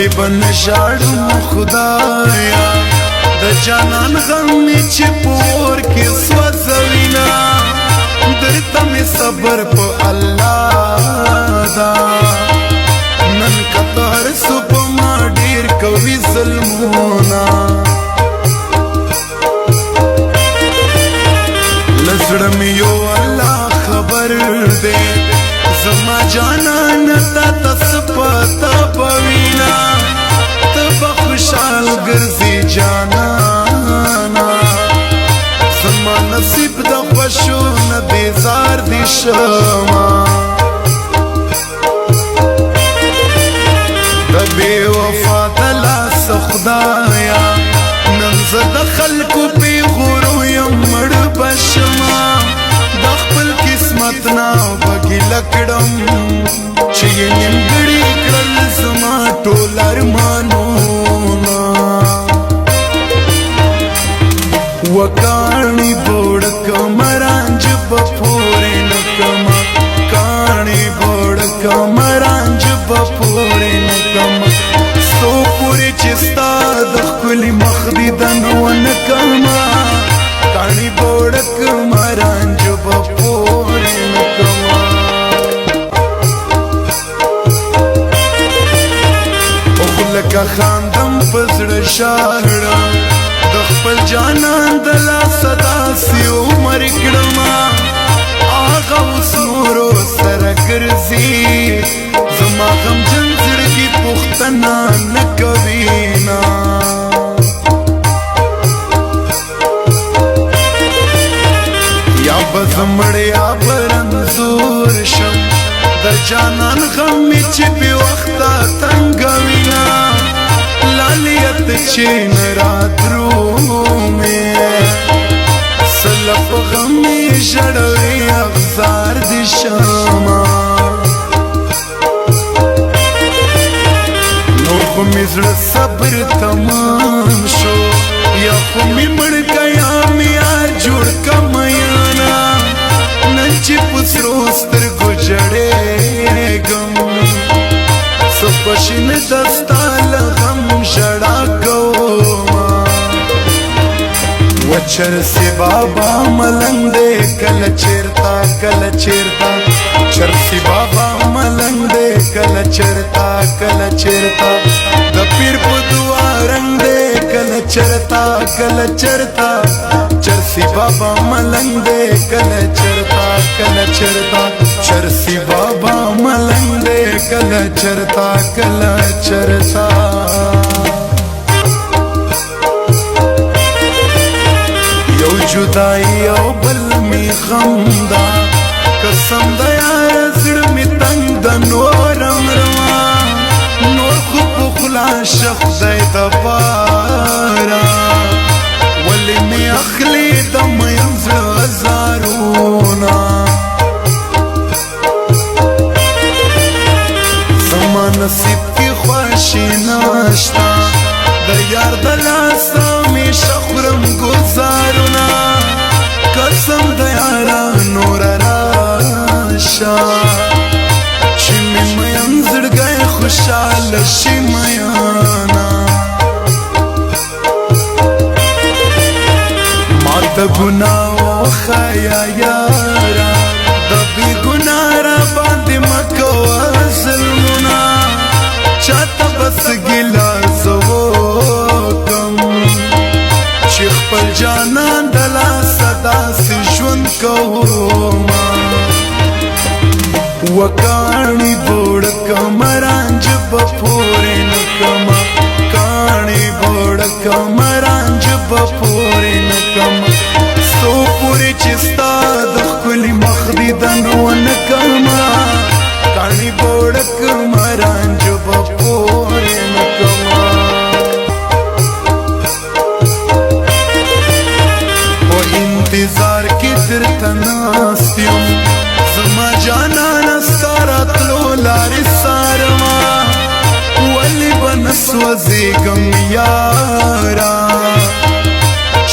ولی بن شاړم خدایا د جانان غم می چې پور کې سوځوینا درته می صبر په الله دا نن کتر سپ ما ډیر کوي ظلمونه لزړم یو الله خبر دې زما جانان تا تسپتا پوینا تب خوشحال گرزی جانانا زما نصیب دا خوشو ندیزار دی شما دا بے وفا دلا سخدایا ننزد خلقو پی غورو یم مڑ بشما دا خپل قسمت نا بگی لکڑم چه نیمگڑی کرل زما ټول ارمانونا وکانی بوڑک مرانج بپوری نکما کانی بوڑک مرانج بپوری نکما سو پوری چستا دخلی مخدی دنو نکما کانی بوڑک مرانج بپوری نکما لکه خاندم پزړ شاړه د خپل جانان د لاسه داسې عمر کړم هغه اوس نورو سره ګرځي زما غمجن زړګي پوښتنه نه کوي نه یا به زه مړ یا به رنځور شم د جانان غم می چې بې وخته تنګوینه لالیت چې نه رادرومې سله په غم مې ژړوي افزار دې شمه نور خو مې زړه صبر تمام شو یا خو مې مړ که یا مې یار جوړ که میانا نن چې په سرو سترګو جړېږم څه خوشي مې ده ستا له غم ژړا کومه و چرسي بابا ملنګ دی کله چېرته کله چېرته چرسي بابا ملنګ دی کله چېرته کله چېرته د پیر په دعا رنګ دی کله چېرته کله چېرته چرسی بابا ملنګ دی کله چرتا کله چرتا چرسی بابا ملنګ دی کله چرتا کله چرتا یو جدائی او بل می غم دا قسم دا یار زړه می تنگ دا نورم روا نور خو په خلا شخ دی د پارا ولی می اخلی دم ینزل زارونا زما نصیب کی خوشی ناشتا دا یار دلاسا می شخورم گزارونا قسم دا یارا نور راشا چی می مینزل گئی خوشحال شی میانا د ګناو خیا یارا د بی ګنا را باندې مکو ظلمنا چاته بس ګلا زو کم چې خپل جانان دلا صدا سي ژوند کوما وکانی بوړ کمرانج بپورې نکما کانی بوړ کمرانج بپورې نکما سو پوری چستا د خپل مخدی دنو نکما کانی بوړک مرانج بپورې نکما په انتظار کې درته ناست یم زما جانان ستاره تلو لارې سارما ولې به نه سوځېږم یارا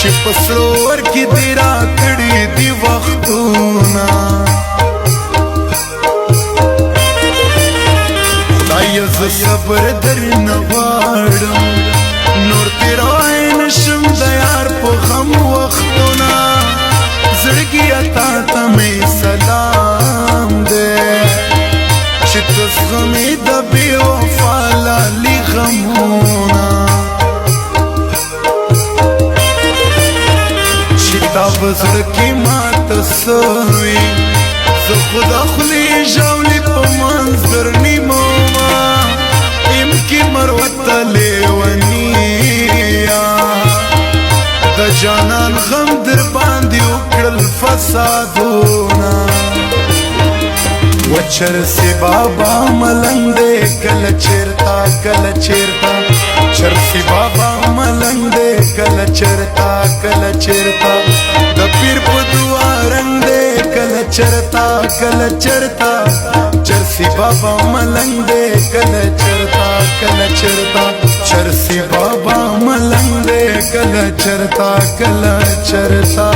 چې په سرور کې دې راکړي دي وختونه خدای ز صبر در نغواړم نور تیروای نشم د یار په غم وختونه زړګیه تا ته مې سلام دی چې ته زغمې د بې وفا لالي غمونه چې تا په زړه کې ماته سوي زه خو د خولې ژاولې په منځ در نیمومه يمكن مروته لیونیه د جانان غم در باندې وکړل فسادونه وچرسي بابا ملنګ دی کله چیرته کله چیرته چرسي بابا ملنګ دی کله چیرته کله چیرته د پیر په دعا رنګ دی کله چیرته کله چیرته چرسي بابا ملنګ دی کله چیرته کله چیرته چرسي بابا ملنګ دی کله چیرته کله چیرته